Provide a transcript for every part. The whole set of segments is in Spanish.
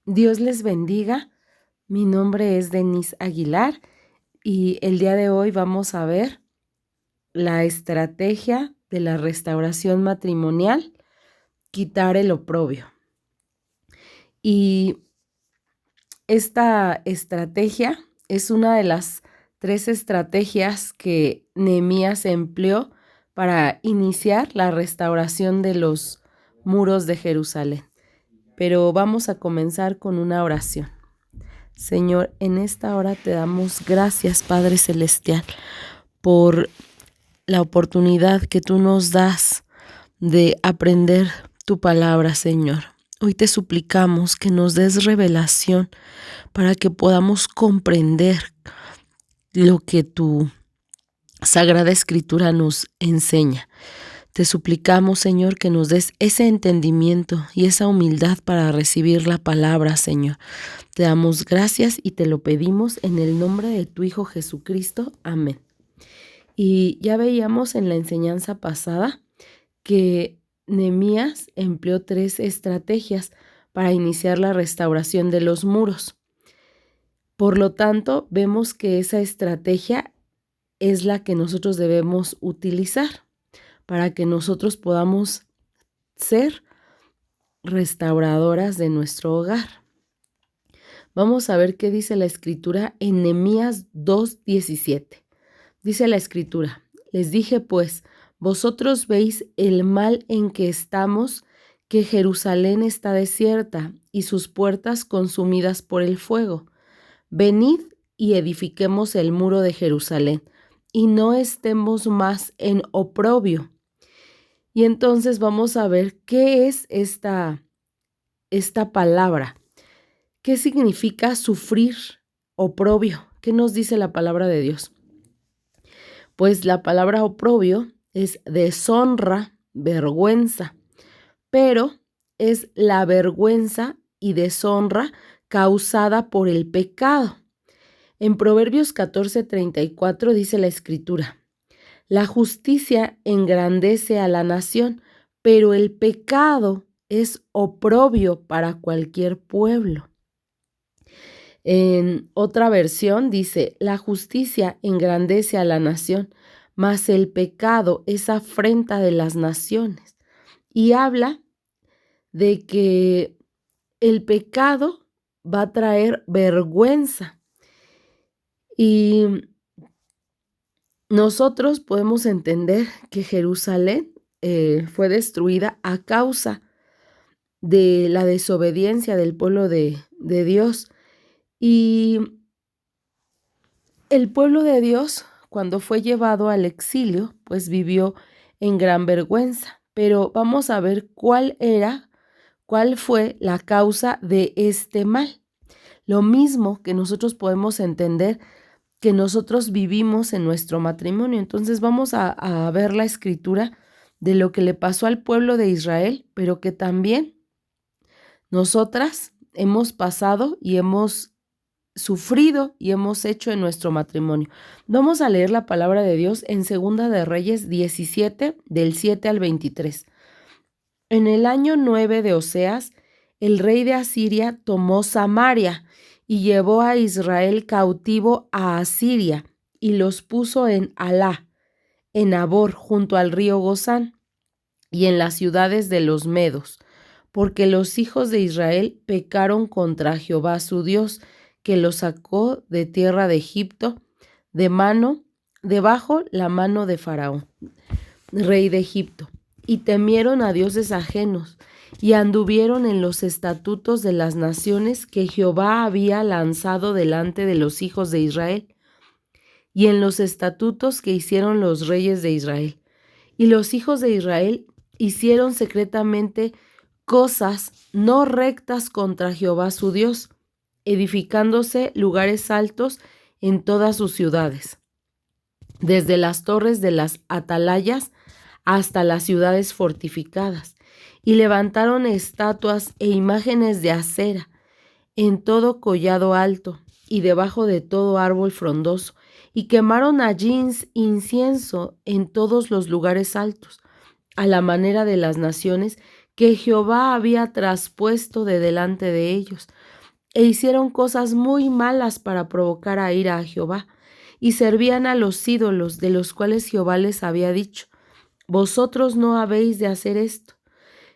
Dios les bendiga. Mi nombre es Denise Aguilar y el día de hoy vamos a ver la estrategia de la restauración matrimonial, quitar el oprobio. Y esta estrategia es una de las 3 estrategias que Nehemías empleó para iniciar la restauración de los muros de Jerusalén. Pero vamos a comenzar con una oración. Señor, en esta hora te damos gracias, Padre Celestial, por la oportunidad que tú nos das de aprender tu palabra, Señor. Hoy te suplicamos que nos des revelación para que podamos comprender lo que tu Sagrada Escritura nos enseña. Te suplicamos, Señor, que nos des ese entendimiento y esa humildad para recibir la palabra, Señor. Te damos gracias y te lo pedimos en el nombre de tu Hijo Jesucristo. Amén. Y ya veíamos en la enseñanza pasada que Nehemías empleó 3 estrategias para iniciar la restauración de los muros. Por lo tanto, vemos que esa estrategia es la que nosotros debemos utilizar para que nosotros podamos ser restauradoras de nuestro hogar. Vamos a ver qué dice la Escritura en Nehemías 2:17. Dice la Escritura: les dije pues, vosotros veis el mal en que estamos, que Jerusalén está desierta y sus puertas consumidas por el fuego. Venid y edifiquemos el muro de Jerusalén, y no estemos más en oprobio. Y entonces vamos a ver qué es esta palabra. ¿Qué significa sufrir oprobio? ¿Qué nos dice la palabra de Dios? Pues la palabra oprobio es deshonra, vergüenza, pero es la vergüenza y deshonra causada por el pecado. En Proverbios 14:34 dice la Escritura: la justicia engrandece a la nación, pero el pecado es oprobio para cualquier pueblo. En otra versión dice: la justicia engrandece a la nación, mas el pecado es afrenta de las naciones. Y habla de que el pecado va a traer vergüenza. Y nosotros podemos entender que Jerusalén fue destruida a causa de la desobediencia del pueblo de Dios. Y el pueblo de Dios, cuando fue llevado al exilio, pues vivió en gran vergüenza. Pero vamos a ver cuál fue la causa de este mal. Lo mismo que nosotros podemos entender que nosotros vivimos en nuestro matrimonio. Entonces vamos a ver la Escritura de lo que le pasó al pueblo de Israel, pero que también nosotras hemos pasado y hemos sufrido y hemos hecho en nuestro matrimonio. Vamos a leer la palabra de Dios en 2 de Reyes 17, del 7 al 23. En el año 9 de Oseas, el rey de Asiria tomó Samaria y llevó a Israel cautivo a Asiria y los puso en Halá, en Abor, junto al río Gozán, y en las ciudades de los medos, porque los hijos de Israel pecaron contra Jehová su Dios, que los sacó de tierra de Egipto, debajo la mano de Faraón, rey de Egipto, y temieron a dioses ajenos, y anduvieron en los estatutos de las naciones que Jehová había lanzado delante de los hijos de Israel, y en los estatutos que hicieron los reyes de Israel. Y los hijos de Israel hicieron secretamente cosas no rectas contra Jehová su Dios, edificándose lugares altos en todas sus ciudades, desde las torres de las atalayas hasta las ciudades fortificadas, y levantaron estatuas e imágenes de acera en todo collado alto y debajo de todo árbol frondoso, y quemaron allí incienso en todos los lugares altos, a la manera de las naciones que Jehová había traspuesto de delante de ellos, e hicieron cosas muy malas para provocar a ira a Jehová, y servían a los ídolos de los cuales Jehová les había dicho: vosotros no habéis de hacer esto.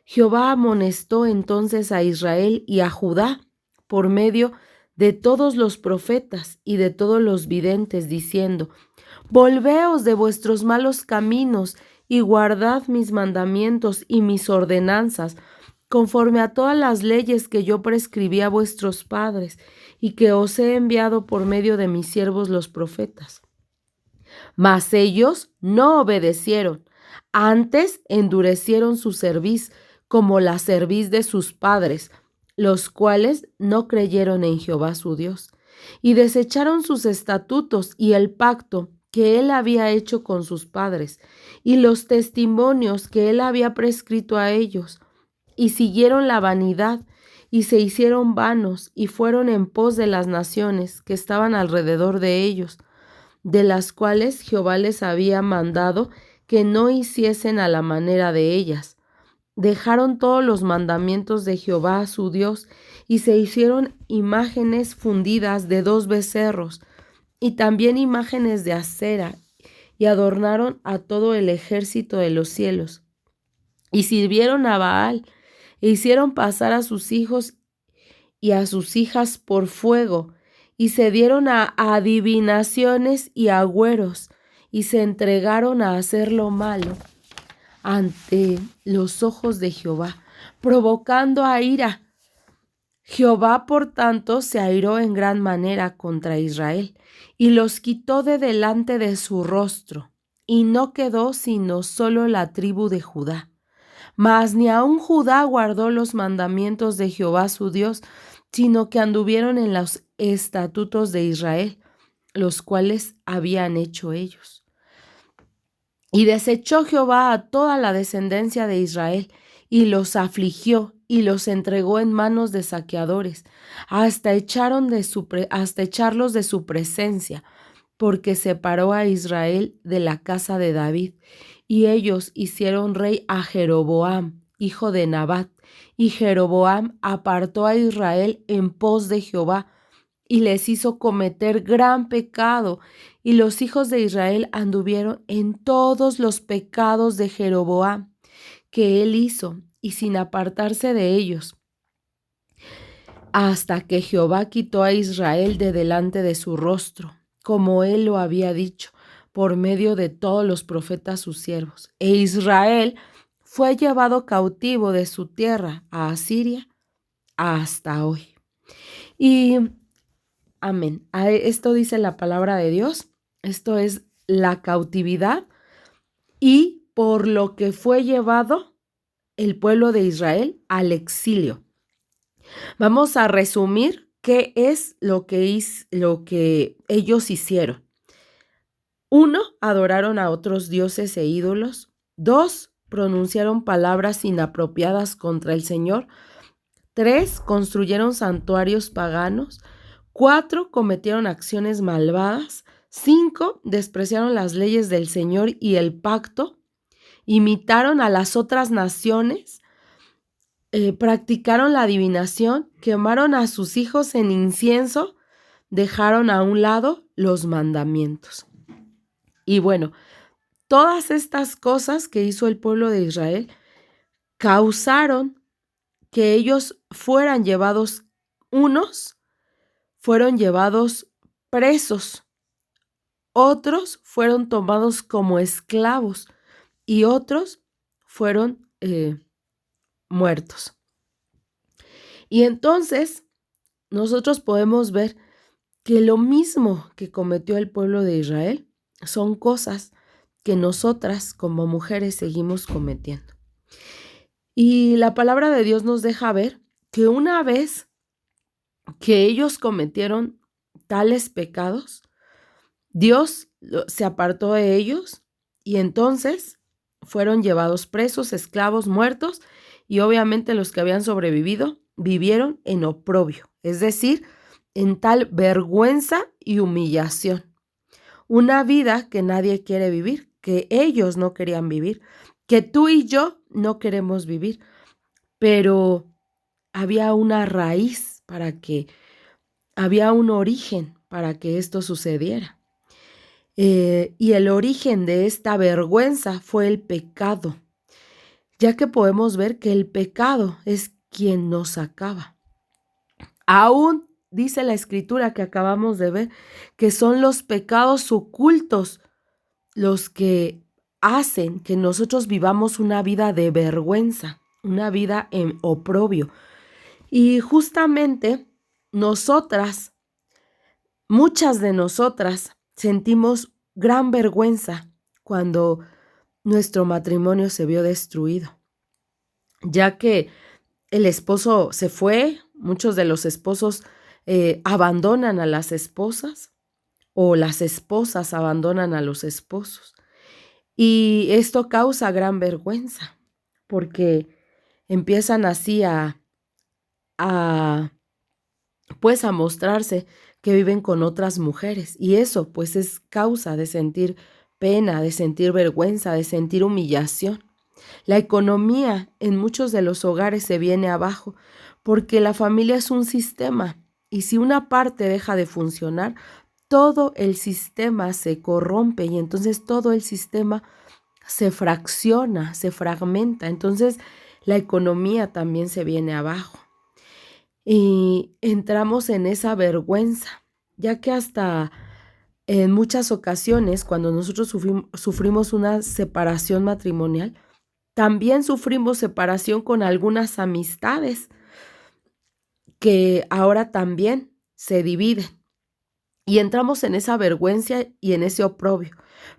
Jehová amonestó entonces a Israel y a Judá por medio de todos los profetas y de todos los videntes, diciendo: volveos de vuestros malos caminos y guardad mis mandamientos y mis ordenanzas, conforme a todas las leyes que yo prescribí a vuestros padres y que os he enviado por medio de mis siervos los profetas. Mas ellos no obedecieron, antes endurecieron su cerviz como la cerviz de sus padres, los cuales no creyeron en Jehová su Dios, y desecharon sus estatutos y el pacto que él había hecho con sus padres, y los testimonios que él había prescrito a ellos, y siguieron la vanidad, y se hicieron vanos, y fueron en pos de las naciones que estaban alrededor de ellos, de las cuales Jehová les había mandado que no hiciesen a la manera de ellas. Dejaron todos los mandamientos de Jehová su Dios, y se hicieron imágenes fundidas de 2 becerros, y también imágenes de acera, y adornaron a todo el ejército de los cielos. Y sirvieron a Baal, e hicieron pasar a sus hijos y a sus hijas por fuego, y se dieron a adivinaciones y agüeros, y se entregaron a hacer lo malo ante los ojos de Jehová, provocando a ira. Jehová, por tanto, se airó en gran manera contra Israel, y los quitó de delante de su rostro, y no quedó sino solo la tribu de Judá. Mas ni aun Judá guardó los mandamientos de Jehová su Dios, sino que anduvieron en los estatutos de Israel, los cuales habían hecho ellos. Y desechó Jehová a toda la descendencia de Israel, y los afligió, y los entregó en manos de saqueadores, hasta echarlos de su presencia, porque separó a Israel de la casa de David. Y ellos hicieron rey a Jeroboam, hijo de Nabat, y Jeroboam apartó a Israel en pos de Jehová, y les hizo cometer gran pecado, y los hijos de Israel anduvieron en todos los pecados de Jeroboam, que él hizo, y sin apartarse de ellos, hasta que Jehová quitó a Israel de delante de su rostro, como él lo había dicho, por medio de todos los profetas sus siervos. E Israel fue llevado cautivo de su tierra a Asiria hasta hoy. Y amén. Esto dice la palabra de Dios. Esto es la cautividad y por lo que fue llevado el pueblo de Israel al exilio. Vamos a resumir qué es lo que ellos hicieron. 1. Adoraron a otros dioses e ídolos. 2. Pronunciaron palabras inapropiadas contra el Señor. 3. Construyeron santuarios paganos. 4. Cometieron acciones malvadas. 5. Despreciaron las leyes del Señor y el pacto. Imitaron a las otras naciones. Practicaron la adivinación. Quemaron a sus hijos en incienso. Dejaron a un lado los mandamientos. Y bueno, todas estas cosas que hizo el pueblo de Israel causaron que ellos fueran llevados, unos fueron llevados presos, otros fueron tomados como esclavos y otros fueron muertos. Y entonces nosotros podemos ver que lo mismo que cometió el pueblo de Israel son cosas que nosotras como mujeres seguimos cometiendo. Y la palabra de Dios nos deja ver que una vez que ellos cometieron tales pecados, Dios se apartó de ellos y entonces fueron llevados presos, esclavos, muertos, y obviamente los que habían sobrevivido vivieron en oprobio, es decir, en tal vergüenza y humillación. Una vida que nadie quiere vivir, que ellos no querían vivir, que tú y yo no queremos vivir. pero había una raíz había un origen para que esto sucediera. Y el origen de esta vergüenza fue el pecado, ya que podemos ver que el pecado es quien nos acaba. Aún dice la escritura que acabamos de ver que son los pecados ocultos los que hacen que nosotros vivamos una vida de vergüenza, una vida en oprobio. Y justamente muchas de nosotras sentimos gran vergüenza cuando nuestro matrimonio se vio destruido, ya que el esposo se fue, muchos de los esposos abandonan a las esposas o las esposas abandonan a los esposos. Y esto causa gran vergüenza porque empiezan así pues a mostrarse que viven con otras mujeres. Y eso pues es causa de sentir pena, de sentir vergüenza, de sentir humillación. La economía en muchos de los hogares se viene abajo porque la familia es un sistema y si una parte deja de funcionar, todo el sistema se corrompe y entonces todo el sistema se fracciona, se fragmenta. Entonces la economía también se viene abajo. Y entramos en esa vergüenza, ya que hasta en muchas ocasiones cuando nosotros sufrimos una separación matrimonial, también sufrimos separación con algunas amistades que ahora también se dividen y entramos en esa vergüenza y en ese oprobio.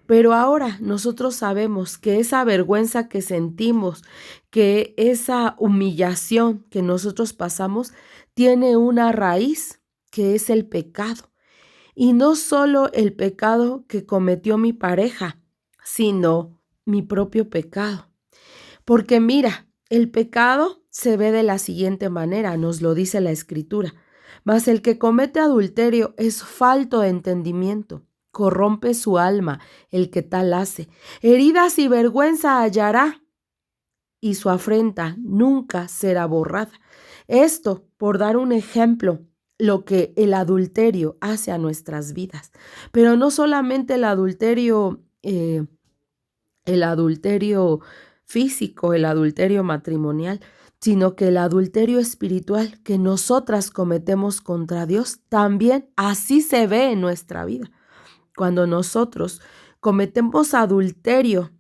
Pero ahora nosotros sabemos que esa vergüenza que sentimos, que esa humillación que nosotros pasamos, tiene una raíz que es el pecado. Y no solo el pecado que cometió mi pareja, sino mi propio pecado. Porque mira, el pecado se ve de la siguiente manera, nos lo dice la Escritura. Mas el que comete adulterio es falto de entendimiento, corrompe su alma el que tal hace. Heridas y vergüenza hallará, y su afrenta nunca será borrada. Esto, por dar un ejemplo, lo que el adulterio hace a nuestras vidas. Pero no solamente el adulterio físico, el adulterio matrimonial, sino que el adulterio espiritual que nosotras cometemos contra Dios, también así se ve en nuestra vida. Cuando nosotros cometemos adulterio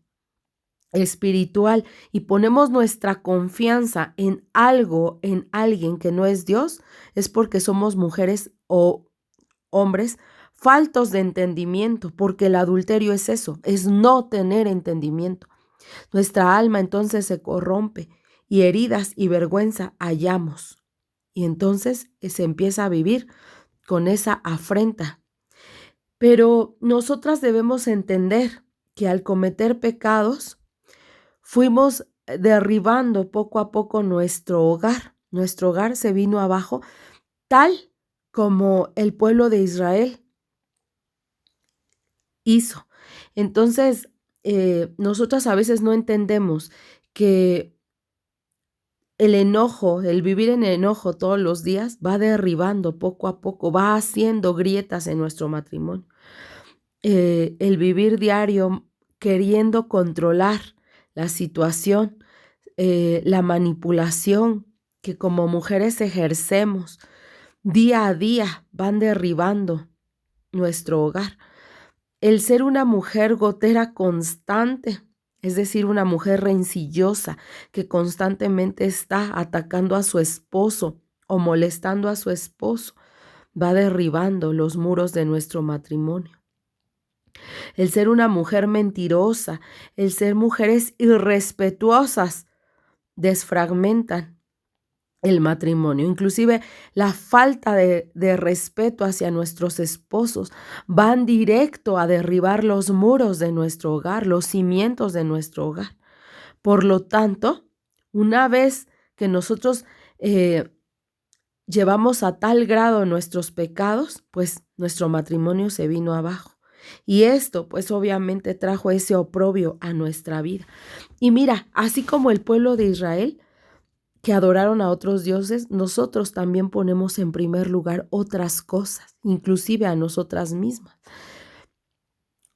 espiritual y ponemos nuestra confianza en algo, en alguien que no es Dios, es porque somos mujeres o hombres faltos de entendimiento, porque el adulterio es eso, es no tener entendimiento. Nuestra alma entonces se corrompe y heridas y vergüenza hallamos. Y entonces se empieza a vivir con esa afrenta. Pero nosotras debemos entender que al cometer pecados, fuimos derribando poco a poco nuestro hogar. Nuestro hogar se vino abajo, tal como el pueblo de Israel hizo. Entonces, nosotras a veces no entendemos que el enojo, el vivir en enojo todos los días, va derribando poco a poco, va haciendo grietas en nuestro matrimonio. El vivir diario queriendo controlar la situación, la manipulación que como mujeres ejercemos día a día van derribando nuestro hogar. El ser una mujer gotera constante, es decir, una mujer rencillosa que constantemente está atacando a su esposo o molestando a su esposo, va derribando los muros de nuestro matrimonio. El ser una mujer mentirosa, el ser mujeres irrespetuosas, desfragmentan el matrimonio. Inclusive la falta de respeto hacia nuestros esposos van directo a derribar los muros de nuestro hogar, los cimientos de nuestro hogar. Por lo tanto, una vez que nosotros llevamos a tal grado nuestros pecados, pues nuestro matrimonio se vino abajo. Y esto, pues obviamente trajo ese oprobio a nuestra vida. Y mira, así como el pueblo de Israel, que adoraron a otros dioses, nosotros también ponemos en primer lugar otras cosas, inclusive a nosotras mismas,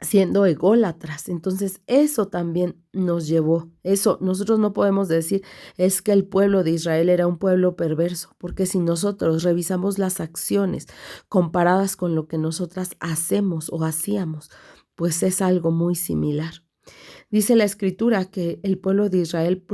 siendo ególatras. Entonces eso también nos llevó, eso nosotros no podemos decir es que el pueblo de Israel era un pueblo perverso, porque si nosotros revisamos las acciones comparadas con lo que nosotras hacemos o hacíamos, pues es algo muy similar. Dice la Escritura que el pueblo de Israel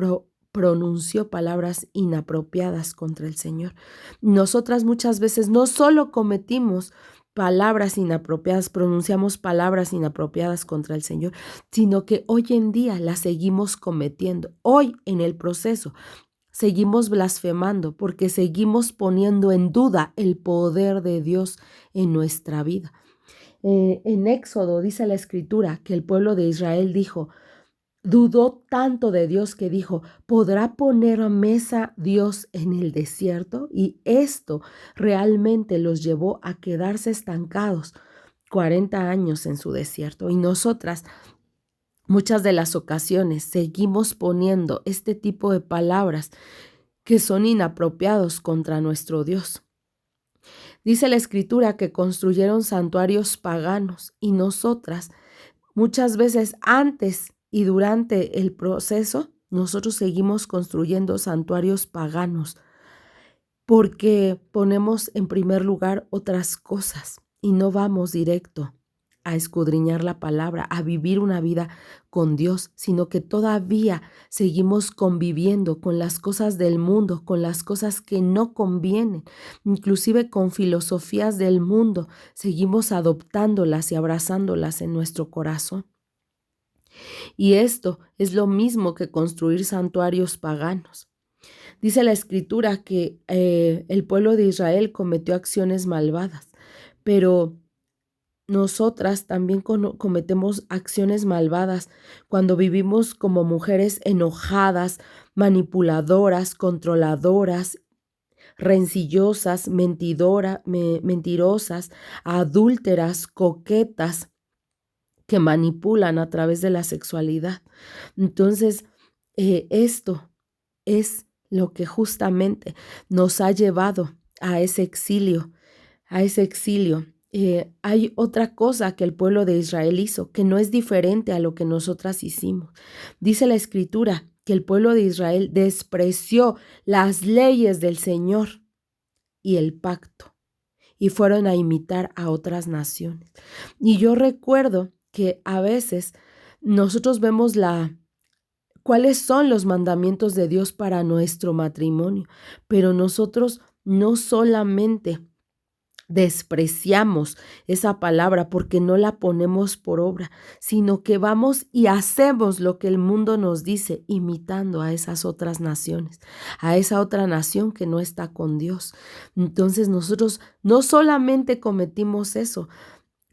pronunció palabras inapropiadas contra el Señor. Nosotras muchas veces no solo cometimos palabras inapropiadas, pronunciamos palabras inapropiadas contra el Señor, sino que hoy en día las seguimos cometiendo. Hoy en el proceso seguimos blasfemando porque seguimos poniendo en duda el poder de Dios en nuestra vida. En Éxodo dice la Escritura que el pueblo de Israel dudó tanto de Dios que dijo, ¿podrá poner mesa Dios en el desierto? Y esto realmente los llevó a quedarse estancados 40 años en su desierto. Y nosotras, muchas de las ocasiones, seguimos poniendo este tipo de palabras que son inapropiados contra nuestro Dios. Dice la Escritura que construyeron santuarios paganos y nosotras, muchas veces antes y durante el proceso, nosotros seguimos construyendo santuarios paganos porque ponemos en primer lugar otras cosas y no vamos directo a escudriñar la palabra, a vivir una vida con Dios, sino que todavía seguimos conviviendo con las cosas del mundo, con las cosas que no convienen, inclusive con filosofías del mundo, seguimos adoptándolas y abrazándolas en nuestro corazón. Y esto es lo mismo que construir santuarios paganos. Dice la Escritura que el pueblo de Israel cometió acciones malvadas, pero nosotras también cometemos acciones malvadas cuando vivimos como mujeres enojadas, manipuladoras, controladoras, rencillosas, mentirosas, adúlteras, coquetas, que manipulan a través de la sexualidad. Entonces, esto es lo que justamente nos ha llevado a ese exilio, a ese exilio. Hay otra cosa que el pueblo de Israel hizo, que no es diferente a lo que nosotras hicimos. Dice la Escritura que el pueblo de Israel despreció las leyes del Señor y el pacto, y fueron a imitar a otras naciones. Y yo recuerdo que a veces nosotros vemos cuáles son los mandamientos de Dios para nuestro matrimonio, pero nosotros no solamente despreciamos esa palabra porque no la ponemos por obra, sino que vamos y hacemos lo que el mundo nos dice, imitando a esas otras naciones, a esa otra nación que no está con Dios. Entonces nosotros no solamente cometimos eso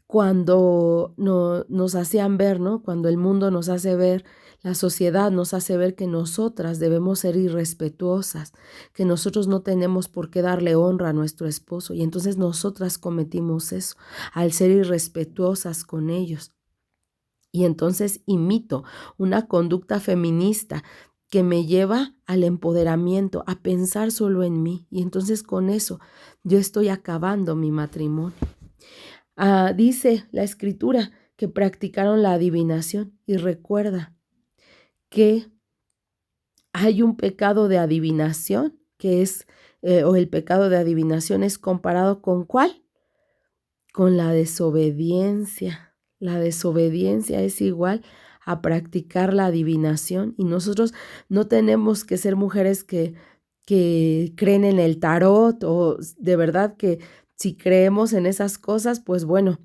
cuando nos hacían ver, ¿no? Cuando el mundo nos hace ver, la sociedad nos hace ver que nosotras debemos ser irrespetuosas, que nosotros no tenemos por qué darle honra a nuestro esposo. Y entonces nosotras cometimos eso al ser irrespetuosas con ellos. Y entonces imito una conducta feminista que me lleva al empoderamiento, a pensar solo en mí. Y entonces con eso yo estoy acabando mi matrimonio. Dice la Escritura que practicaron la adivinación y recuerda que hay un pecado de adivinación que es, o el pecado de adivinación es comparado ¿con cuál? Con la desobediencia. La desobediencia es igual a practicar la adivinación y nosotros no tenemos que ser mujeres que creen en el tarot o de verdad que si creemos en esas cosas, pues bueno,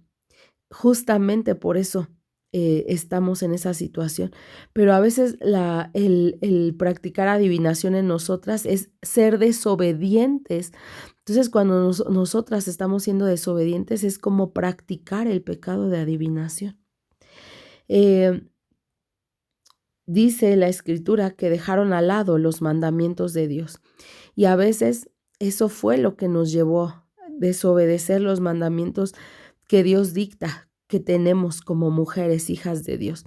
justamente por eso estamos en esa situación. Pero a veces el practicar adivinación en nosotras es ser desobedientes. Entonces, cuando nosotras estamos siendo desobedientes, es como practicar el pecado de adivinación. Dice la Escritura que dejaron al lado los mandamientos de Dios. Y a veces eso fue lo que nos llevó a desobedecer los mandamientos que Dios dicta, que tenemos como mujeres hijas de Dios.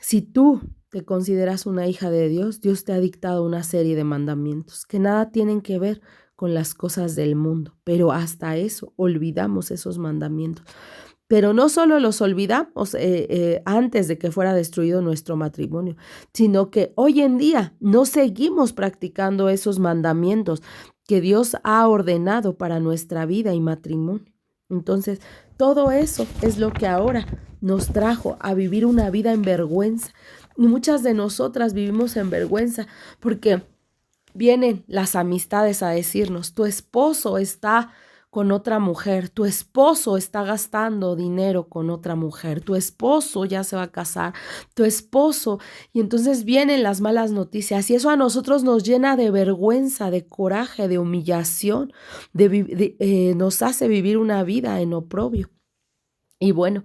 Si tú te consideras una hija de Dios, Dios te ha dictado una serie de mandamientos que nada tienen que ver con las cosas del mundo, pero hasta eso olvidamos esos mandamientos. Pero no solo los olvidamos antes de que fuera destruido nuestro matrimonio, sino que hoy en día no seguimos practicando esos mandamientos que Dios ha ordenado para nuestra vida y matrimonio. Entonces, todo eso es lo que ahora nos trajo a vivir una vida en vergüenza. Y muchas de nosotras vivimos en vergüenza porque vienen las amistades a decirnos, tu esposo está con otra mujer, tu esposo está gastando dinero con otra mujer, tu esposo ya se va a casar, tu esposo, y entonces vienen las malas noticias y eso a nosotros nos llena de vergüenza, de coraje, de humillación, nos hace vivir una vida en oprobio. Y bueno,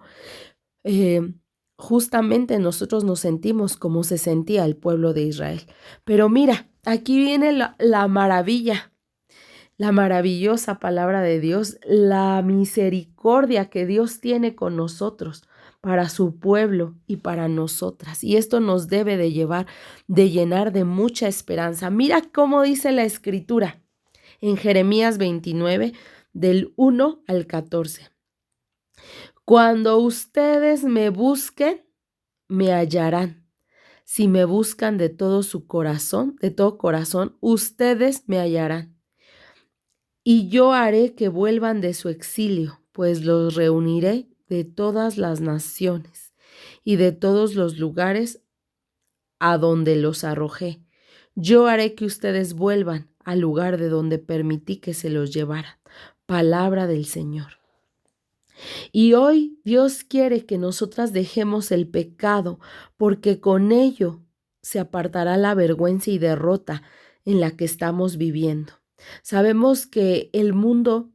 justamente nosotros nos sentimos como se sentía el pueblo de Israel. Pero mira, aquí viene la maravilla, la maravillosa palabra de Dios, la misericordia que Dios tiene con nosotros para su pueblo y para nosotras. Y esto nos debe de llenar de mucha esperanza. Mira cómo dice la Escritura en Jeremías 29, del 1 al 14. Cuando ustedes me busquen, me hallarán. Si me buscan de todo corazón, ustedes me hallarán. Y yo haré que vuelvan de su exilio, pues los reuniré de todas las naciones y de todos los lugares a donde los arrojé. Yo haré que ustedes vuelvan al lugar de donde permití que se los llevaran. Palabra del Señor. Y hoy Dios quiere que nosotras dejemos el pecado, porque con ello se apartará la vergüenza y derrota en la que estamos viviendo. Sabemos que el mundo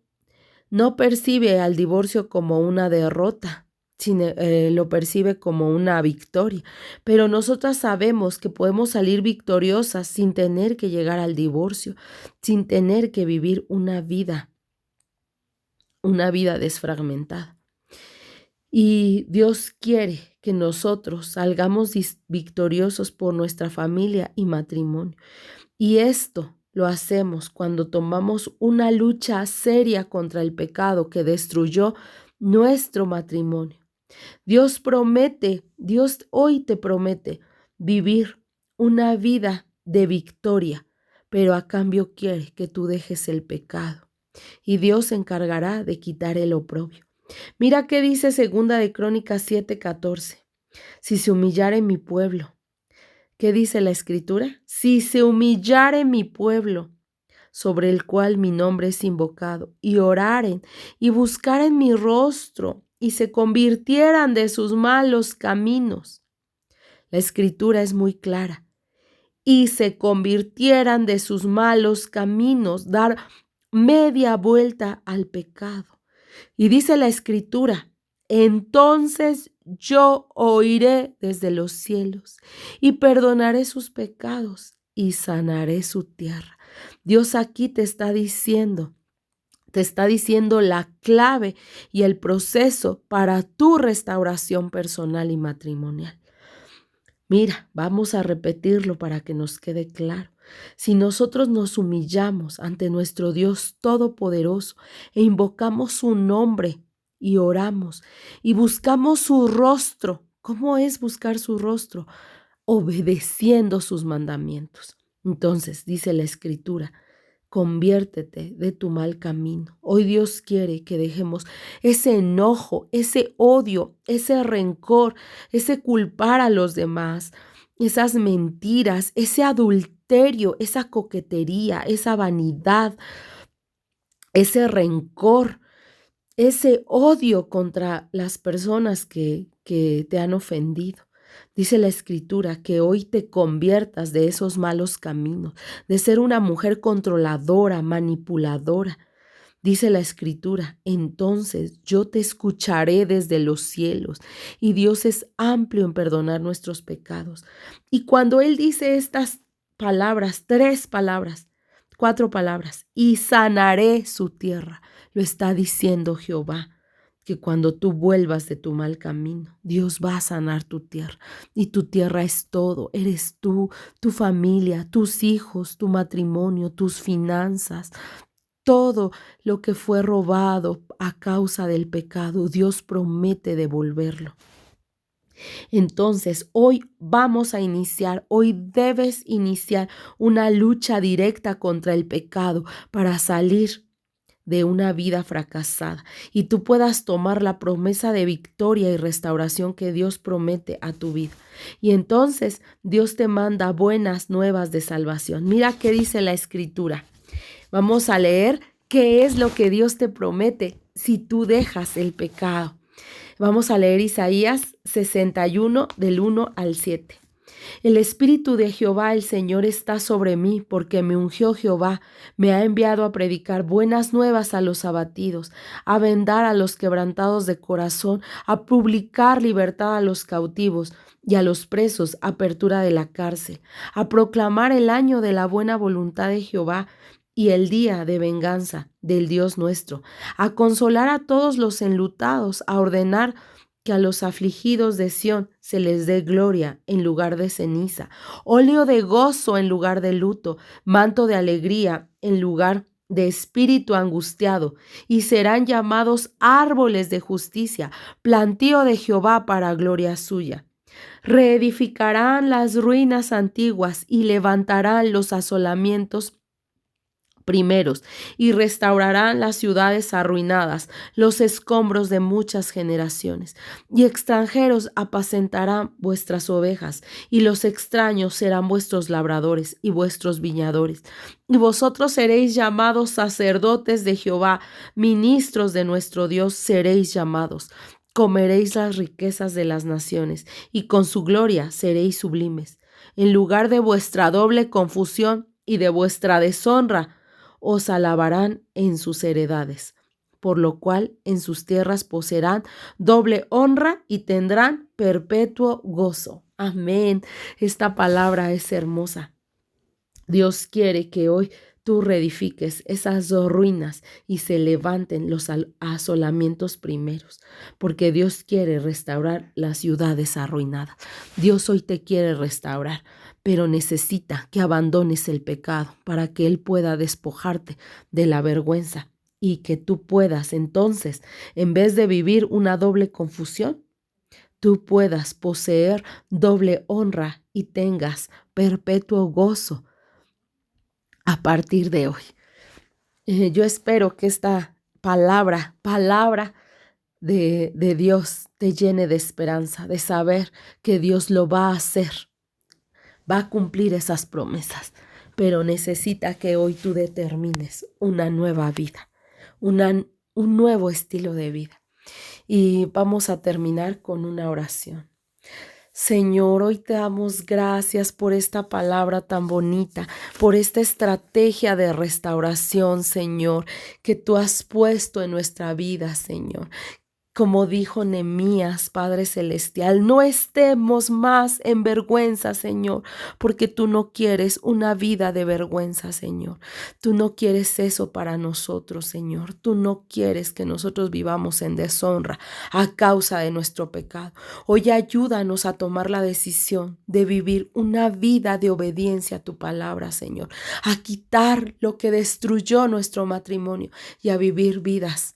no percibe al divorcio como una derrota, sino lo percibe como una victoria. Pero nosotras sabemos que podemos salir victoriosas sin tener que llegar al divorcio, sin tener que vivir una vida desfragmentada. Y Dios quiere que nosotros salgamos victoriosos por nuestra familia y matrimonio. Y esto lo hacemos cuando tomamos una lucha seria contra el pecado que destruyó nuestro matrimonio. Dios hoy te promete vivir una vida de victoria, pero a cambio quiere que tú dejes el pecado. Y Dios se encargará de quitar el oprobio. Mira qué dice 2 de Crónicas 7:14. Si se humillare mi pueblo. ¿Qué dice la Escritura? Si se humillare mi pueblo, sobre el cual mi nombre es invocado, y oraren y buscaren mi rostro, y se convirtieran de sus malos caminos. La Escritura es muy clara. Y se convirtieran de sus malos caminos, dar media vuelta al pecado. Y dice la Escritura, entonces yo oiré desde los cielos y perdonaré sus pecados y sanaré su tierra. Dios aquí te está diciendo la clave y el proceso para tu restauración personal y matrimonial. Mira, vamos a repetirlo para que nos quede claro. Si nosotros nos humillamos ante nuestro Dios Todopoderoso e invocamos su nombre y oramos y buscamos su rostro, ¿cómo es buscar su rostro? Obedeciendo sus mandamientos. Entonces, dice la Escritura, conviértete de tu mal camino. Hoy Dios quiere que dejemos ese enojo, ese odio, ese rencor, ese culpar a los demás, esas mentiras, ese adulterio, esa coquetería, esa vanidad, ese rencor, ese odio contra las personas que te han ofendido. Dice la Escritura que hoy te conviertas de esos malos caminos, de ser una mujer controladora, manipuladora. Dice la Escritura, entonces yo te escucharé desde los cielos. Y Dios es amplio en perdonar nuestros pecados. Y cuando Él dice estas palabras, 4 palabras, y sanaré su tierra, lo está diciendo Jehová. que cuando tú vuelvas de tu mal camino, Dios va a sanar tu tierra. Y tu tierra es todo. Eres tú, tu familia, tus hijos, tu matrimonio, tus finanzas. Todo lo que fue robado a causa del pecado, Dios promete devolverlo. Entonces, hoy debes iniciar una lucha directa contra el pecado para salir de una vida fracasada y tú puedas tomar la promesa de victoria y restauración que Dios promete a tu vida. Y entonces Dios te manda buenas nuevas de salvación. Mira qué dice la Escritura. Vamos a leer qué es lo que Dios te promete si tú dejas el pecado. Vamos a leer Isaías 61 del 1 al 7. El Espíritu de Jehová el Señor está sobre mí, porque me ungió Jehová, me ha enviado a predicar buenas nuevas a los abatidos, a vendar a los quebrantados de corazón, a publicar libertad a los cautivos y a los presos, apertura de la cárcel, a proclamar el año de la buena voluntad de Jehová y el día de venganza del Dios nuestro, a consolar a todos los enlutados, a ordenar que a los afligidos de Sión se les dé gloria en lugar de ceniza, óleo de gozo en lugar de luto, manto de alegría en lugar de espíritu angustiado, y serán llamados árboles de justicia, plantío de Jehová para gloria suya. Reedificarán las ruinas antiguas y levantarán los asolamientos primeros, y restaurarán las ciudades arruinadas, los escombros de muchas generaciones. Y extranjeros apacentarán vuestras ovejas, y los extraños serán vuestros labradores y vuestros viñadores. Y vosotros seréis llamados sacerdotes de Jehová, ministros de nuestro Dios seréis llamados. Comeréis las riquezas de las naciones, y con su gloria seréis sublimes. En lugar de vuestra doble confusión y de vuestra deshonra, os alabarán en sus heredades, por lo cual en sus tierras poseerán doble honra y tendrán perpetuo gozo. Amén. Esta palabra es hermosa. Dios quiere que hoy tú reedifiques esas dos ruinas y se levanten los asolamientos primeros, porque Dios quiere restaurar las ciudades arruinadas. Dios hoy te quiere restaurar, pero necesita que abandones el pecado para que Él pueda despojarte de la vergüenza y que tú puedas entonces, en vez de vivir una doble confusión, tú puedas poseer doble honra y tengas perpetuo gozo a partir de hoy. Yo espero que esta palabra de Dios te llene de esperanza, de saber que Dios lo va a hacer, va a cumplir esas promesas, pero necesita que hoy tú determines una nueva vida, un nuevo estilo de vida. Y vamos a terminar con una oración. Señor, hoy te damos gracias por esta palabra tan bonita, por esta estrategia de restauración, Señor, que tú has puesto en nuestra vida, Señor. Como dijo Nehemías, Padre Celestial, no estemos más en vergüenza, Señor, porque tú no quieres una vida de vergüenza, Señor. Tú no quieres eso para nosotros, Señor. Tú no quieres que nosotros vivamos en deshonra a causa de nuestro pecado. Hoy ayúdanos a tomar la decisión de vivir una vida de obediencia a tu palabra, Señor, a quitar lo que destruyó nuestro matrimonio y a vivir vidas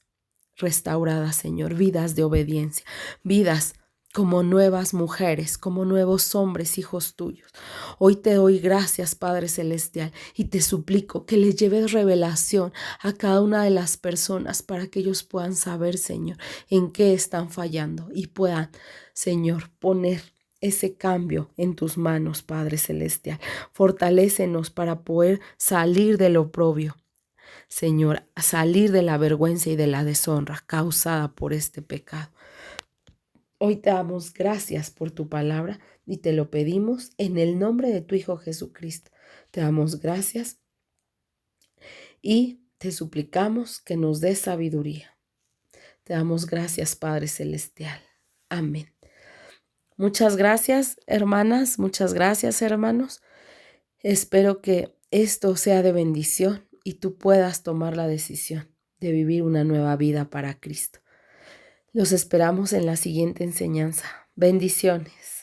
restauradas, Señor, vidas de obediencia, vidas como nuevas mujeres, como nuevos hombres, hijos tuyos. Hoy te doy gracias, Padre Celestial, y te suplico que le lleves revelación a cada una de las personas para que ellos puedan saber, Señor, en qué están fallando y puedan, Señor, poner ese cambio en tus manos, Padre Celestial. Fortalécenos para poder salir del oprobio, Señor, a salir de la vergüenza y de la deshonra causada por este pecado. Hoy te damos gracias por tu palabra y te lo pedimos en el nombre de tu Hijo Jesucristo. Te damos gracias y te suplicamos que nos des sabiduría. Te damos gracias, Padre Celestial. Amén. Muchas gracias, hermanas. Muchas gracias, hermanos. Espero que esto sea de bendición y tú puedas tomar la decisión de vivir una nueva vida para Cristo. Los esperamos en la siguiente enseñanza. Bendiciones.